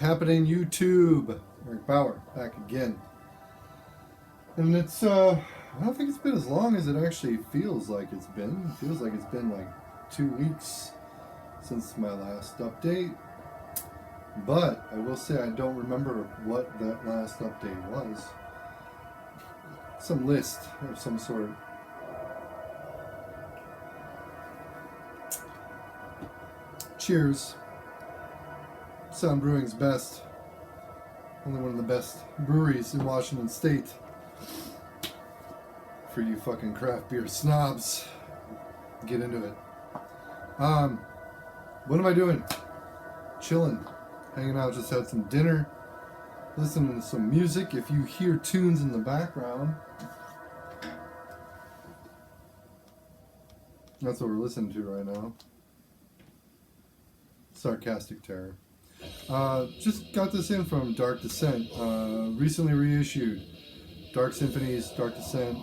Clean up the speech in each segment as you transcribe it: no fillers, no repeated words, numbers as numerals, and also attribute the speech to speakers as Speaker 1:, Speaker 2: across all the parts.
Speaker 1: happening, YouTube? Eric Bauer back again. And it's, I don't think it's been as long as it actually feels like it's been. It feels like it's been like 2 weeks since my last update. But I will say I don't remember what that last update was. Some list of some sort. Cheers. Sound Brewing's best. Only one of the best breweries in Washington State. For you fucking craft beer snobs. Get into it. What am I doing? Chilling. Hanging out, just had some dinner. Listening to some music. If you hear tunes in the background, that's what we're listening to right now. Sarcastic Terror. Just got this in from Dark Descent. Recently reissued. Dark Symphonies, Dark Descent.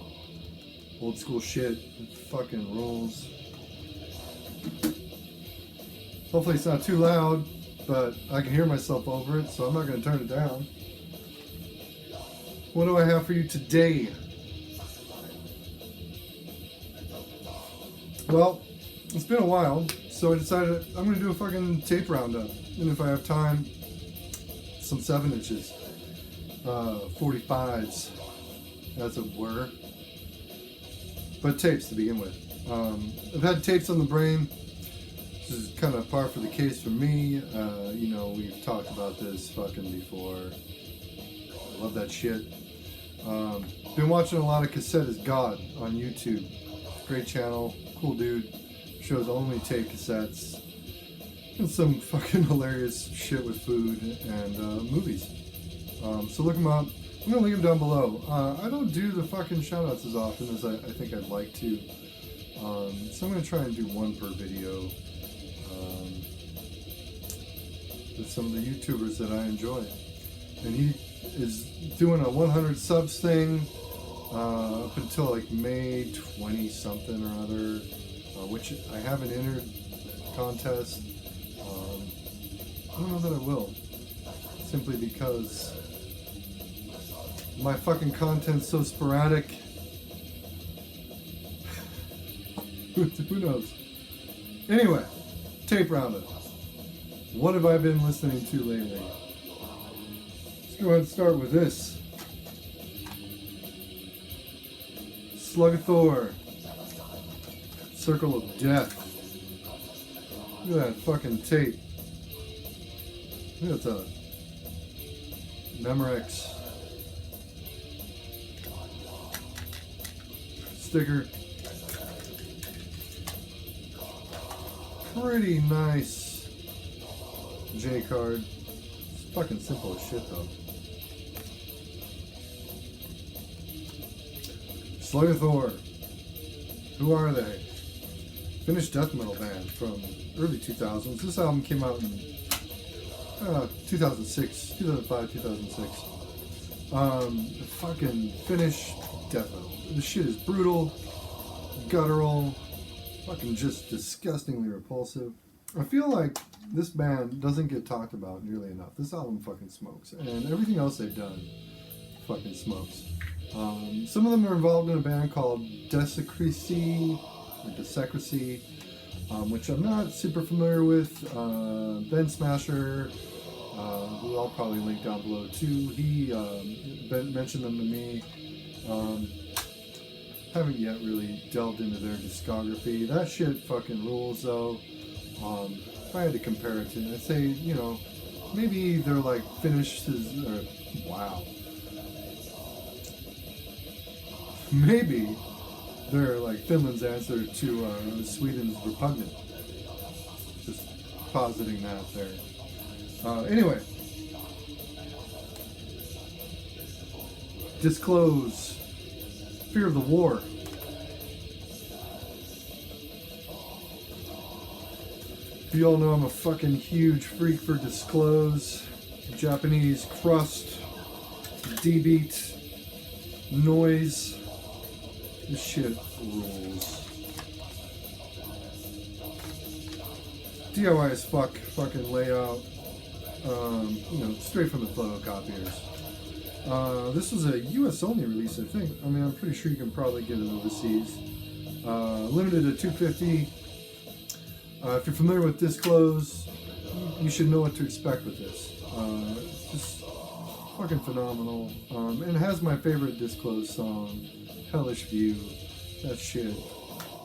Speaker 1: Old school shit. It fucking rules. Hopefully it's not too loud, but I can hear myself over it, so I'm not going to turn it down. What do I have for you today? Well, it's been a while, so I decided I'm going to do a fucking tape roundup. And if I have time, some 7 inches. 45's, as it were. But tapes to begin with. I've had tapes on the brain. This is kind of par for the case for me. You know, we've talked about this fucking before. I love that shit. Been watching a lot of Cassette is God on YouTube. Great channel, cool dude. Shows only tape cassettes. And some fucking hilarious shit with food and movies. So look him up. I'm gonna link him down below. I don't do the fucking shoutouts as often as I think I'd like to. So I'm gonna try and do one per video. With some of the YouTubers that I enjoy. And he is doing a 100 subs thing up until like May 20 something or other, which I haven't entered contest. I don't know that I will, simply because my fucking content's so sporadic. Who knows? Anyway, tape roundup. What have I been listening to lately? Let's go ahead and start with this. Slug of Thor. Circle of Death. Look at that fucking tape. Look at that. Memorex. Sticker. Pretty nice J card. It's fucking simple as shit though. Slug of Thor. Who are they? Finnish death metal band from early 2000s. This album came out in 2006, 2005, 2006. Fucking Finnish death metal. This shit is brutal, guttural, fucking just disgustingly repulsive. I feel like this band doesn't get talked about nearly enough. This album fucking smokes, and everything else they've done fucking smokes. Some of them are involved in a band called Desecracy, which I'm not super familiar with. Ben Smasher, who I'll probably link down below too. He mentioned them to me. Haven't yet really delved into their discography. That shit fucking rules though. If I had to compare it to, I'd say, you know, maybe they're like Finnish, wow. Maybe they're like Finland's answer to Sweden's Repugnant. Just positing that there. Anyway. Disclose. Fear of the War. You all know I'm a fucking huge freak for Disclose. Japanese crust. D-beat. Noise. This shit rules. DIY as fuck. Fucking layout. straight from the photocopiers. This was a US only release, I think. I mean, I'm pretty sure you can probably get it overseas. Limited to 250. If you're familiar with Disclose, you should know what to expect with this. It's just fucking phenomenal. And it has my favorite Disclose song, Hellish View. That shit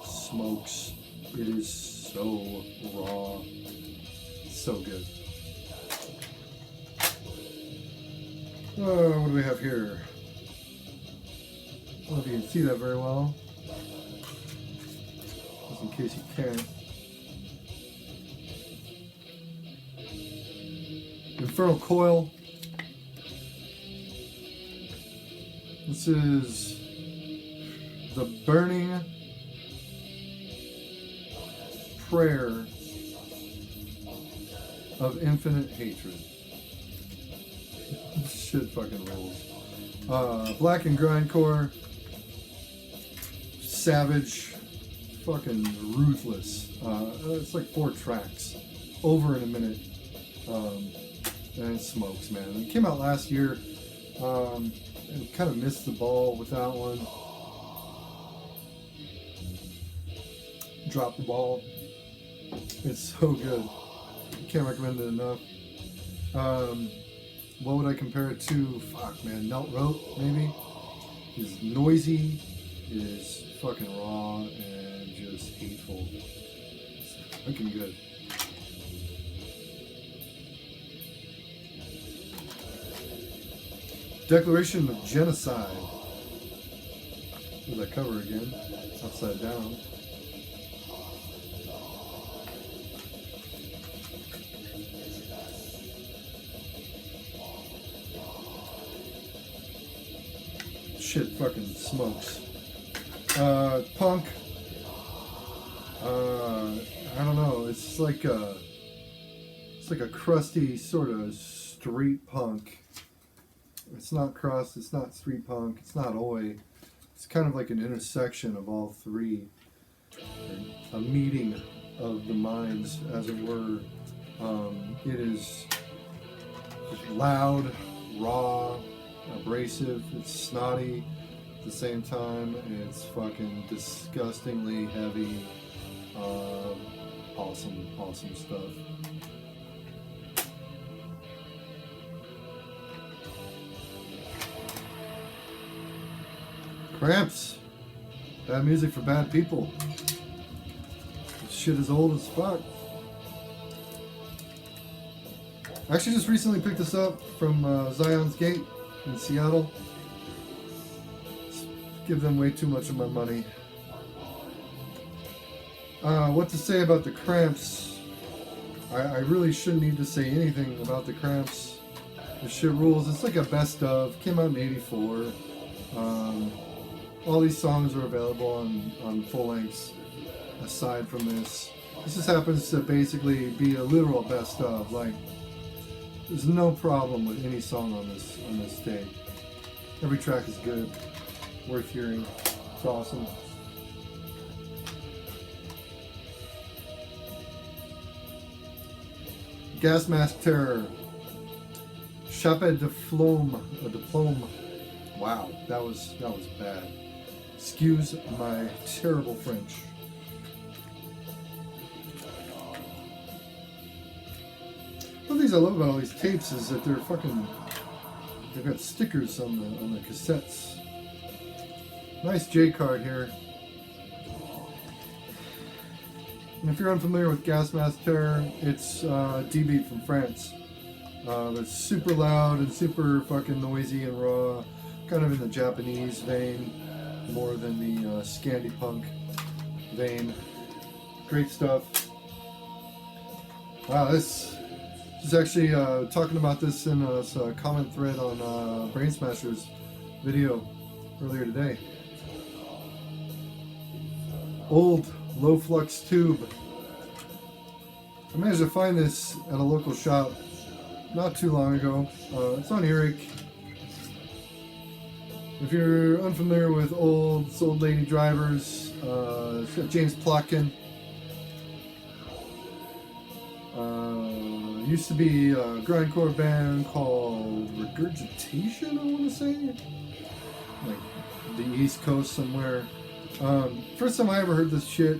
Speaker 1: smokes. It is so raw. So good. What do we have here? I don't know if you can see that very well. Just in case you can't. Infernal Coil. This is the burning prayer of infinite hatred. This shit fucking rules. Black and grindcore, savage, fucking ruthless. It's like 4 tracks, over in a minute, and it smokes, man. It came out last year, and kind of missed the ball with that one. Dropped the ball. It's so good. Can't recommend it enough. What would I compare it to? Fuck, man. Melt Rope, maybe? It's noisy. It is fucking raw and just hateful. It's fucking good. Declaration of Genocide. Here's that cover again. Upside down. Shit fucking smokes. Punk. I don't know. It's like a crusty sort of street punk. It's not crust. It's not street punk. It's not oi. It's kind of like an intersection of all three. A meeting of the minds, as it were. It is just loud, raw, abrasive, it's snotty at the same time, it's fucking disgustingly heavy, awesome stuff. Cramps, bad music for bad people. This shit is old as fuck. I actually just recently picked this up from Zion's Gate in Seattle. Give them way too much of my money. What to say about the Cramps? I really shouldn't need to say anything about the Cramps. The shit rules. It's like a best of. Came out in '84. All these songs are available on full lengths. Aside from this, this just happens to basically be a literal best of. Like, there's no problem with any song on this tape. Every track is good, worth hearing. It's awesome. Gas Mask Terror. Chape de Diplôme. Wow, that was bad. Excuse my terrible French. One of the things I love about all these tapes is that they've got stickers on the cassettes. Nice J card here. And if you're unfamiliar with Gas Mask Terror, it's D-Beat from France. It's super loud and super fucking noisy and raw, kind of in the Japanese vein, more than the Scandi punk vein. Great stuff. Wow, this is actually talking about this in a comment thread on Brain Smasher's video earlier today. Old low flux tube. I managed to find this at a local shop not too long ago. It's on Earache. If you're unfamiliar with old lady drivers, it's got James Plotkin. Used to be a grindcore band called Regurgitation, I want to say. Like the East Coast somewhere. First time I ever heard this shit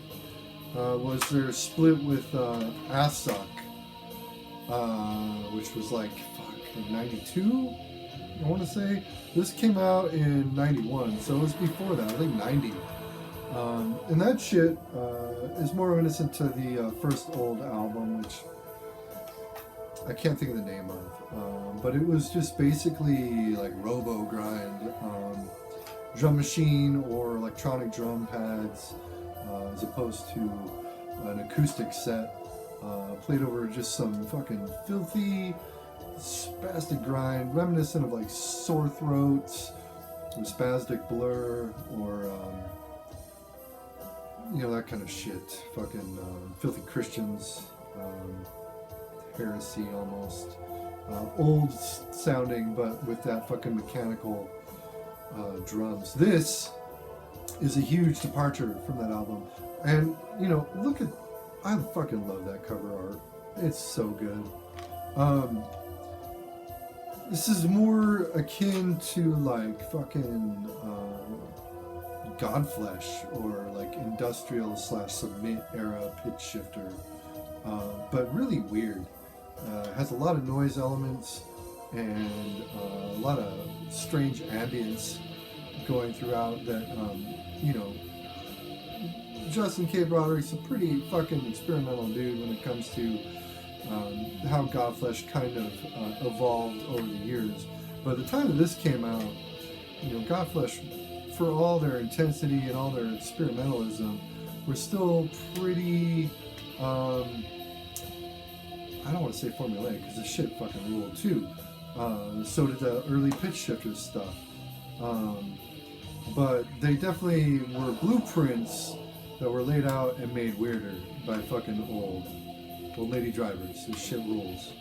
Speaker 1: was their split with Assuck, which was like, in 92, I want to say. This came out in 91, so it was before that, I think 90. And that shit is more reminiscent to the first old album, which I can't think of the name of, but it was just basically like robo grind, drum machine or electronic drum pads, as opposed to an acoustic set, played over just some fucking filthy, spastic grind, reminiscent of like Sore Throats, or Spastic Blur, or that kind of shit. Fucking Filthy Christians. Heresy almost. Old sounding, but with that fucking mechanical drums. This is a huge departure from that album. And, look at, I fucking love that cover art. It's so good. This is more akin to like fucking Godflesh or like industrial / submit era pitch shifter. But really weird. Has a lot of noise elements and a lot of strange ambience going throughout that, Justin K. Broderick's a pretty fucking experimental dude when it comes to how Godflesh kind of evolved over the years. By the time that this came out, Godflesh, for all their intensity and all their experimentalism, were still pretty, I don't want to say formulaic, because the shit fucking ruled too. So did the early pitch shifters stuff. But they definitely were blueprints that were laid out and made weirder by fucking old lady drivers. This shit rules.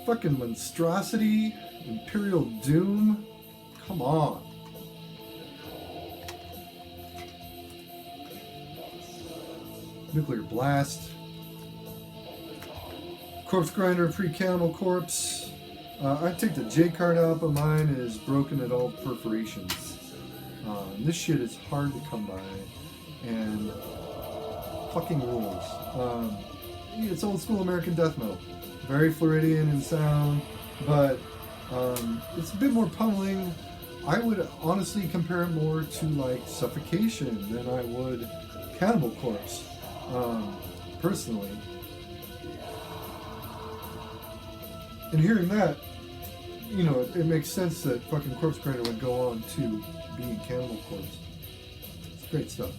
Speaker 1: Fucking Monstrosity, Imperial Doom. Come on. Nuclear Blast. Corpse Grinder, Pre-Cannibal Corpse. I take the J card out, but mine is broken at all perforations. This shit is hard to come by, and fucking rules. It's old school American death metal. Very Floridian in sound, but it's a bit more pummeling. I would honestly compare it more to like Suffocation than I would Cannibal Corpse, personally. And hearing that, it makes sense that fucking Corpse Grinder would go on to being Cannibal Corpse. It's great stuff.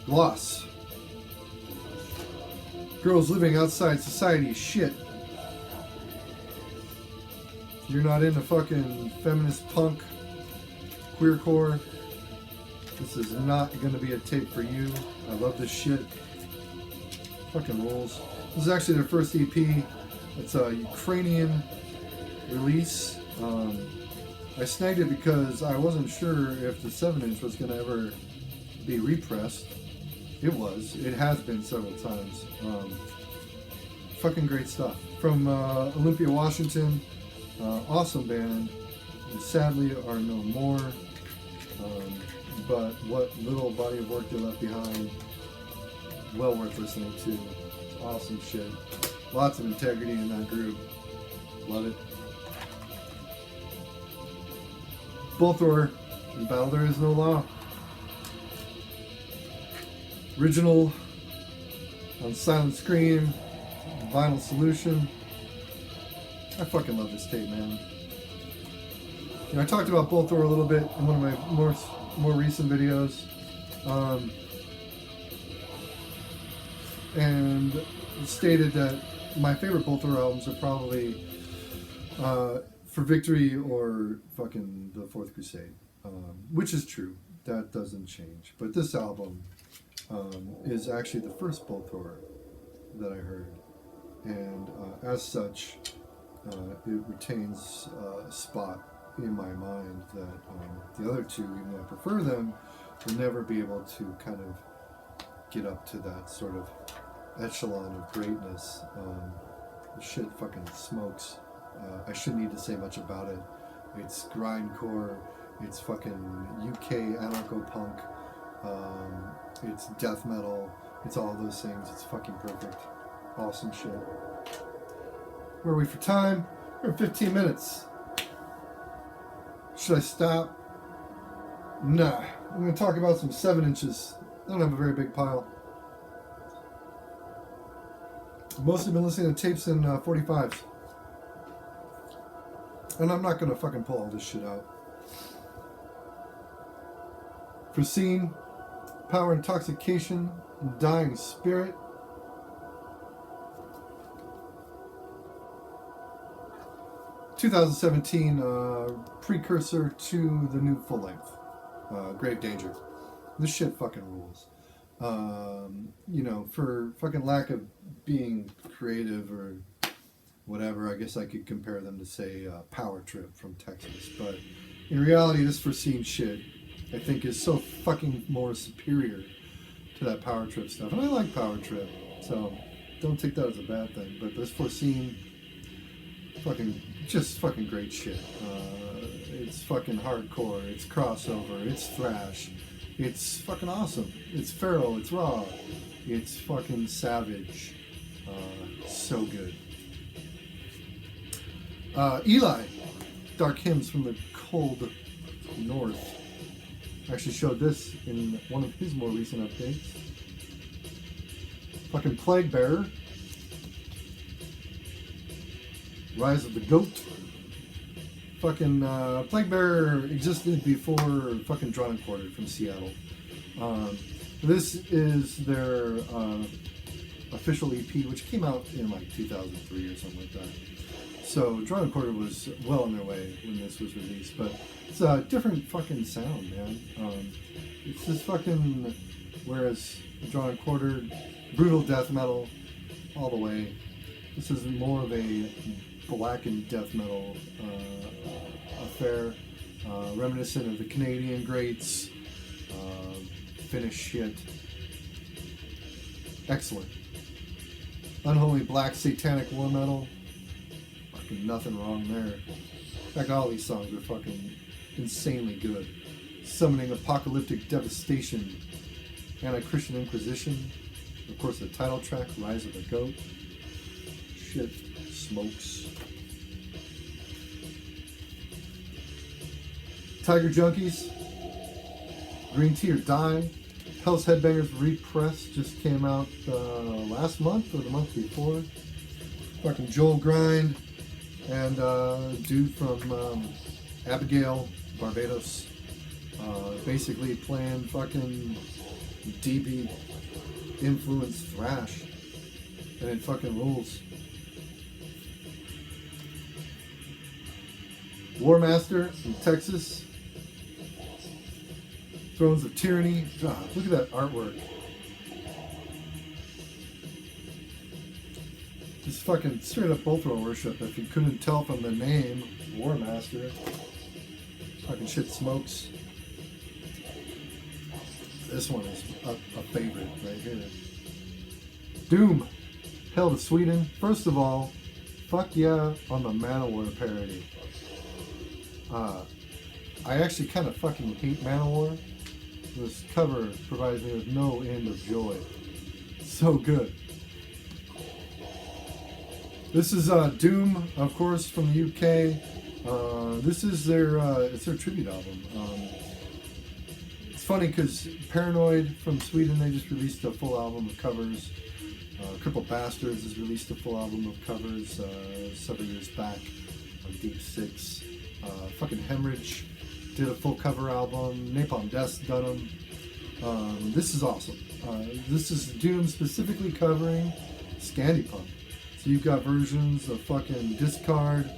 Speaker 1: Gloss. Girls living outside society shit. If you're not into fucking feminist punk, queercore, this is not going to be a tape for you. I love this shit. Fucking rules. This is actually their first EP. It's a Ukrainian release. I snagged it because I wasn't sure if the 7-inch was going to ever be repressed. It was. It has been several times. Fucking great stuff. From Olympia, Washington. Awesome band. They sadly are no more. But what little body of work they left behind, well worth listening to. It's awesome shit. Lots of integrity in that group. Love it. Bolthor, in Battle There Is No Law. Original on Silent Scream, Vinyl Solution. I fucking love this tape, man. I talked about Bolthor a little bit in one of my more recent videos. And stated that my favorite Bolthor albums are probably For Victory or fucking The Fourth Crusade. Which is true. That doesn't change. But this album is actually the first Bolthor that I heard. And as such, it retains a spot in my mind that the other two, even though I prefer them, We'll never be able to kind of get up to that sort of echelon of greatness. The shit fucking smokes. I shouldn't need to say much about it. It's grindcore. It's fucking UK anarcho-punk. It's death metal. It's all those things. It's fucking perfect. Awesome shit. Where are we for time? We're at 15 minutes. Should I stop? Nah. I'm going to talk about some 7 inches. I don't have a very big pile. I've mostly been listening to tapes in 45's. And I'm not going to fucking pull all this shit out. For Scene, Power Intoxication, Dying Spirit. (2017) precursor to the new full length, Grave Danger. This shit fucking rules. You know, for fucking lack of being creative or whatever, I guess I could compare them to, say, Power Trip from Texas. But in reality, this For Scene shit, I think, is so fucking more superior to that Power Trip stuff. And I like Power Trip, so don't take that as a bad thing. But this For Scene, just fucking great shit. It's fucking hardcore, it's crossover, it's thrash. It's fucking awesome. It's feral, it's raw, it's fucking savage. So good. Eli, Dark Hymns from the Cold North. Actually showed this in one of his more recent updates. Fucking Plague Bearer. Rise of the Goat. Fucking Plague Bearer existed before fucking Drawn and Quartered from Seattle. This is their official EP, which came out in like 2003 or something like that. So Drawn and Quartered was well on their way when this was released, but it's a different fucking sound, man. It's this fucking, whereas Drawn and Quartered, brutal death metal all the way. This is more of a blackened death metal affair, reminiscent of the Canadian greats, Finnish shit. Excellent. Unholy black satanic war metal. Fucking nothing wrong there. In fact, all these songs are fucking insanely good. Summoning apocalyptic devastation, anti-Christian inquisition. Of course, the title track, Rise of the Goat. Shit smokes. Tiger Junkies, Green Tea or Die, Hell's Headbangers Repress just came out last month or the month before. Fucking Joel Grind and dude from Abigail, Barbados, basically playing fucking DB influenced thrash, and it fucking rules. Warmaster from Texas. Thrones of Tyranny. God, look at that artwork. Just fucking straight up Bullthrower worship. If you couldn't tell from the name, Warmaster. Fucking shit smokes. This one is a favorite right here. Doom. Hell to Sweden. First of all, fuck yeah on the Manowar parody. I actually kind of fucking hate Manowar. This cover provides me with no end of joy. So good. This is Doom, of course, from the UK. This is their it's their tribute album. It's funny because Paranoid from Sweden, they just released a full album of covers. Crippled Bastards has released a full album of covers several years back on Deep Six. Fucking Hemorrhage did a full cover album. Napalm Death's done them. This is awesome. This is Doom specifically covering Scandipunk. So you've got versions of fucking Discard,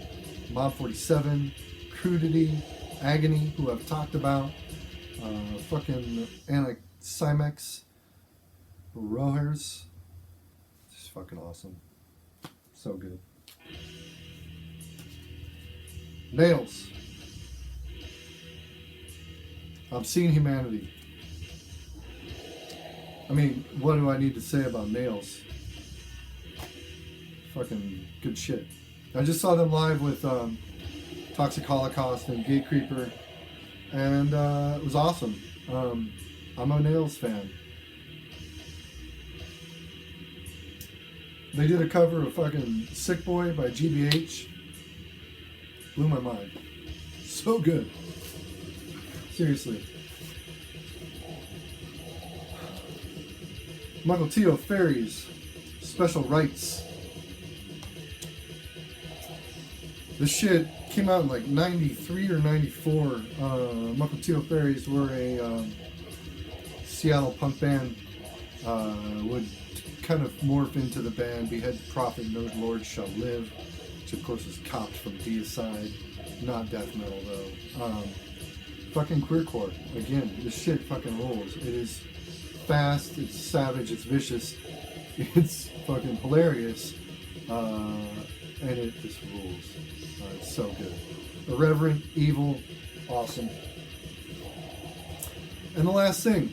Speaker 1: Mob 47, Crudity, Agony, who I've talked about, fucking Anti-Cymex, Rohers. Just fucking awesome. So good. Nails. Obscene Humanity. I mean, what do I need to say about Nails? Fucking good shit. I just saw them live with Toxic Holocaust and Gate Creeper, and it was awesome. I'm a Nails fan. They did a cover of fucking Sick Boy by GBH. Blew my mind. So good. Seriously. Michael Tio Fairies. Special Rights. This shit came out in like 93 or 94. Michael Tio Fairies were a Seattle punk band. Would kind of morph into the band Behead the Prophet, No Lord Shall Live, which of course was copped from Deicide. Not death metal though. Fucking queercore. Again, this shit fucking rules. It is fast, it's savage, it's vicious, it's fucking hilarious, and it just rules. It's so good. Irreverent, evil, awesome. And the last thing,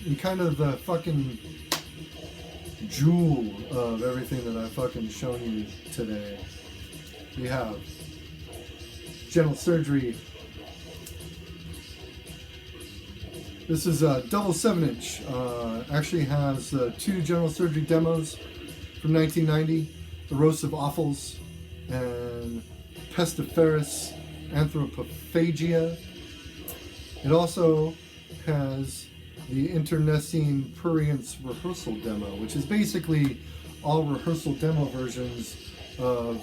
Speaker 1: and kind of the fucking jewel of everything that I've fucking shown you today, we have General Surgery. This is a double 7-inch. Actually has 2 General Surgery demos from 1990, Erosive Offals and Pestiferous Anthropophagia. It also has the Internecine Prurience rehearsal demo, which is basically all rehearsal demo versions of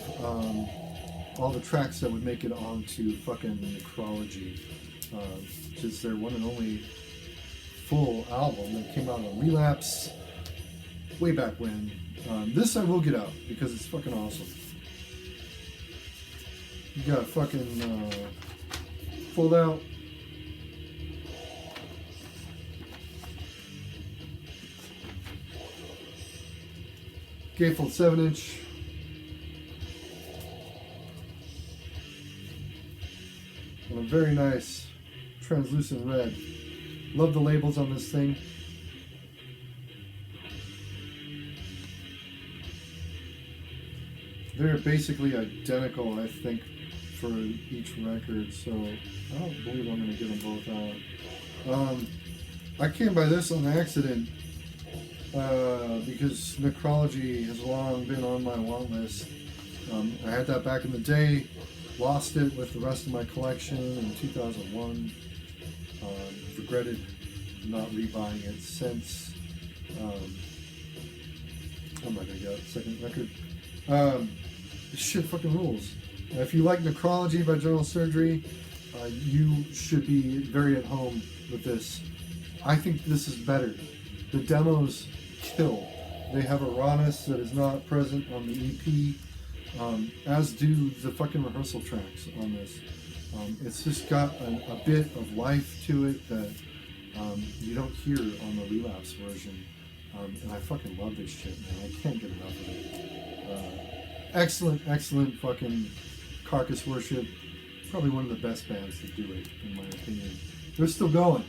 Speaker 1: all the tracks that would make it onto fucking Necrology, which is their one and only full album that came out on Relapse way back when. This I will get out because it's fucking awesome. You got a fucking fold out. Gatefold 7-inch. And a very nice translucent red. Love the labels on this thing. They're basically identical, I think, for each record, so I don't believe I'm going to get them both out. I came by this on accident because Necrology has long been on my want list. I had that back in the day, lost it with the rest of my collection in 2001. Regretted not rebuying it since. I'm not going to get a second record. This shit fucking rules. If you like Necrology by General Surgery, you should be very at home with this. I think this is better. The demos kill. They have a rawness that is not present on the EP, as do the fucking rehearsal tracks on this. It's just got a bit of life to it that you don't hear on the Relapse version. And I fucking love this shit, man. I can't get enough of it. Excellent fucking Carcass Worship. Probably one of the best bands to do it, in my opinion. They're still going.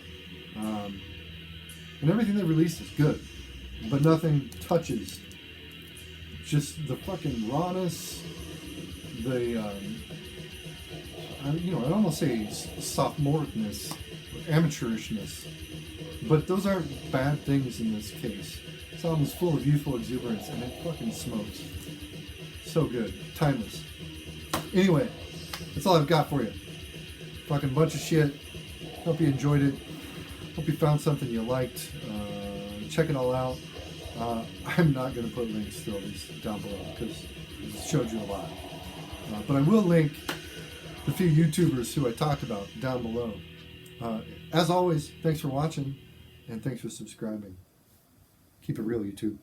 Speaker 1: And everything they release is good. But nothing touches just the fucking rawness, the, I'd almost say sophomoricness, amateurishness. But those aren't bad things in this case. This album is full of youthful exuberance, and it fucking smokes. So good. Timeless. Anyway, that's all I've got for you. Fucking bunch of shit. Hope you enjoyed it. Hope you found something you liked. Check it all out. I'm not going to put links to all these down below because it showed you a lot. But I will link the few YouTubers who I talked about down below. As always, thanks for watching and thanks for subscribing. Keep it real, YouTube.